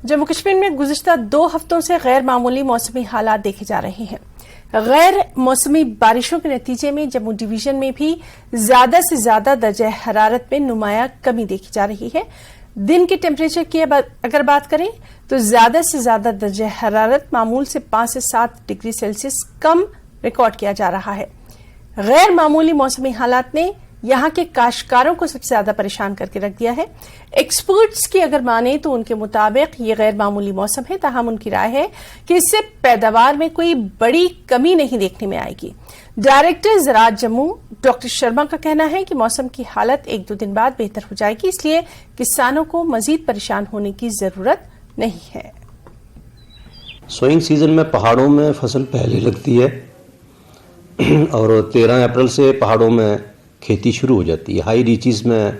जम्मू कश्मीर में गुज़िश्ता 2 हफ्तों से गैर मामूली मौसमी हालात देखे जा रहे हैं। गैर मौसमी बारिशों के नतीजे में जम्मू डिवीजन में भी ज्यादा से ज्यादा दर्जा हरारत में नुमाया कमी देखी जा रही है। दिन के टेम्परेचर की अगर बात करें तो ज्यादा से ज्यादा दर्जा हरारत मामूल से 5 से 7 डिग्री सेल्सियस कम रिकॉर्ड किया जा रहा है। गैर मामूली मौसमी हालात ने यहां के काश्तकारों को सबसे ज्यादा परेशान करके रख दिया है। एक्सपर्ट्स की अगर माने तो उनके मुताबिक ये गैर मामूली मौसम है, ताहम उनकी राय है कि इससे पैदावार में कोई बड़ी कमी नहीं देखने में आएगी। डायरेक्टर ज़राअत जम्मू डॉक्टर शर्मा का कहना है कि मौसम की हालत 1-2 दिन बाद बेहतर हो जाएगी, इसलिए किसानों को मजीद परेशान होने की जरूरत नहीं है। सोइंग सीजन में पहाड़ों में फसल पहले लगती है और 13 अप्रैल से पहाड़ों में खेती शुरू हो जाती है। हाई रीचेस में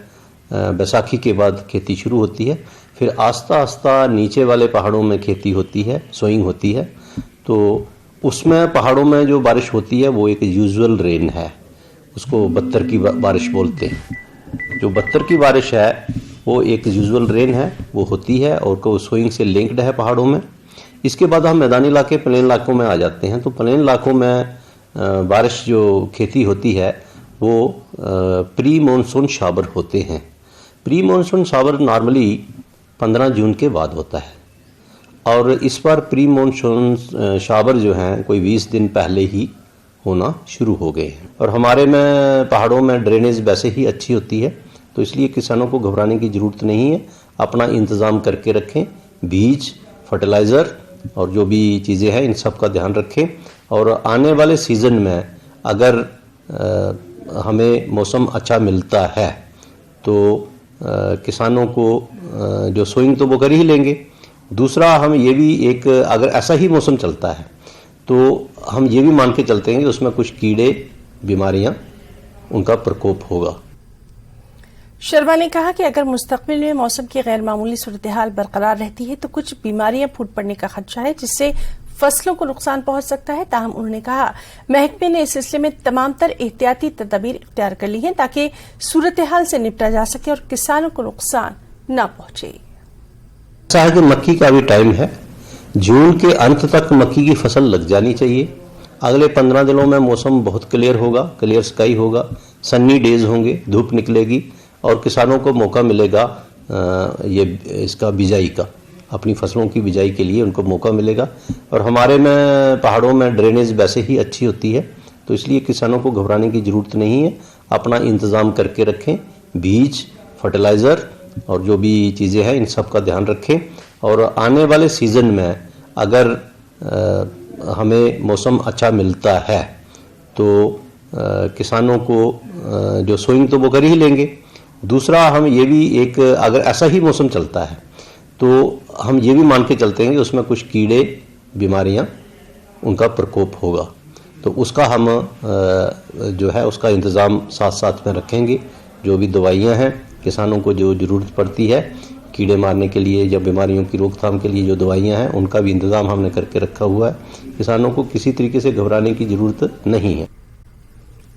बैसाखी के बाद खेती शुरू होती है, फिर आस्ता आस्ता नीचे वाले पहाड़ों में खेती होती है, सोइंग होती है। तो उसमें पहाड़ों में जो बारिश होती है वो एक यूजुअल रेन है, उसको बत्तर की बारिश बोलते हैं। जो बत्तर की बारिश है वो एक यूजुअल रेन है, वो होती है और सोइंग से लिंक्ड है पहाड़ों में। इसके बाद हम मैदानी इलाके प्लेन इलाकों में आ जाते हैं। तो प्लेन इलाकों में बारिश जो खेती होती है वो प्री मानसून शावर होते हैं। प्री मानसून शावर नॉर्मली 15 जून के बाद होता है और इस बार प्री मानसून शावर जो हैं कोई 20 दिन पहले ही होना शुरू हो गए हैं। और हमारे में पहाड़ों में ड्रेनेज वैसे ही अच्छी होती है, तो इसलिए किसानों को घबराने की ज़रूरत नहीं है। अपना इंतज़ाम करके रखें, बीज, फर्टिलाइज़र और जो भी चीज़ें हैं इन सब का ध्यान रखें। और आने वाले सीज़न में अगर हमें मौसम अच्छा मिलता है तो किसानों को जो सोइंग तो वो कर ही लेंगे। दूसरा, हम ये भी एक अगर ऐसा ही मौसम चलता है तो हम ये भी मान के चलते हैं कि उसमें कुछ कीड़े, बीमारियां, उनका प्रकोप होगा। शर्मा ने कहा कि अगर मुस्तकबिल में मौसम की गैर मामूली सूरत-ए-हाल बरकरार रहती है तो कुछ बीमारियां फूट पड़ने का खदशा है, जिससे फसलों को नुकसान पहुंच सकता है। ताहम उन्होंने कहा महकमे ने इस सिलसिले में तमाम तर एहतियाती तदबीर इख्तियार कर ली हैं ताकि सूरत-ए-हाल से निपटा जा सके और किसानों को नुकसान न पहुंचे। ऐसा है कि मक्की का भी टाइम है, जून के अंत तक मक्की की फसल लग जानी चाहिए। अगले 15 दिनों में मौसम बहुत क्लियर होगा, क्लियर स्काई होगा, सन्नी डेज होंगे, धूप निकलेगी और किसानों को मौका मिलेगा ये इसका बिजाई का, अपनी फसलों की बिजाई के लिए उनको मौका मिलेगा। और हमारे में पहाड़ों में ड्रेनेज वैसे ही अच्छी होती है, तो इसलिए किसानों को घबराने की ज़रूरत नहीं है। अपना इंतज़ाम करके रखें, बीज, फर्टिलाइज़र और जो भी चीज़ें हैं इन सब का ध्यान रखें। और आने वाले सीज़न में अगर हमें मौसम अच्छा मिलता है तो किसानों को जो सोइंग तो वो कर ही लेंगे। दूसरा, हम ये भी एक अगर ऐसा ही मौसम चलता है तो हम ये भी मान के चलते हैं कि उसमें कुछ कीड़े, बीमारियां, उनका प्रकोप होगा। तो उसका हम जो है उसका इंतज़ाम साथ साथ में रखेंगे। जो भी दवाइयां हैं, किसानों को जो ज़रूरत पड़ती है कीड़े मारने के लिए या बीमारियों की रोकथाम के लिए जो दवाइयां हैं उनका भी इंतज़ाम हमने करके रखा हुआ है। किसानों को किसी तरीके से घबराने की ज़रूरत नहीं है।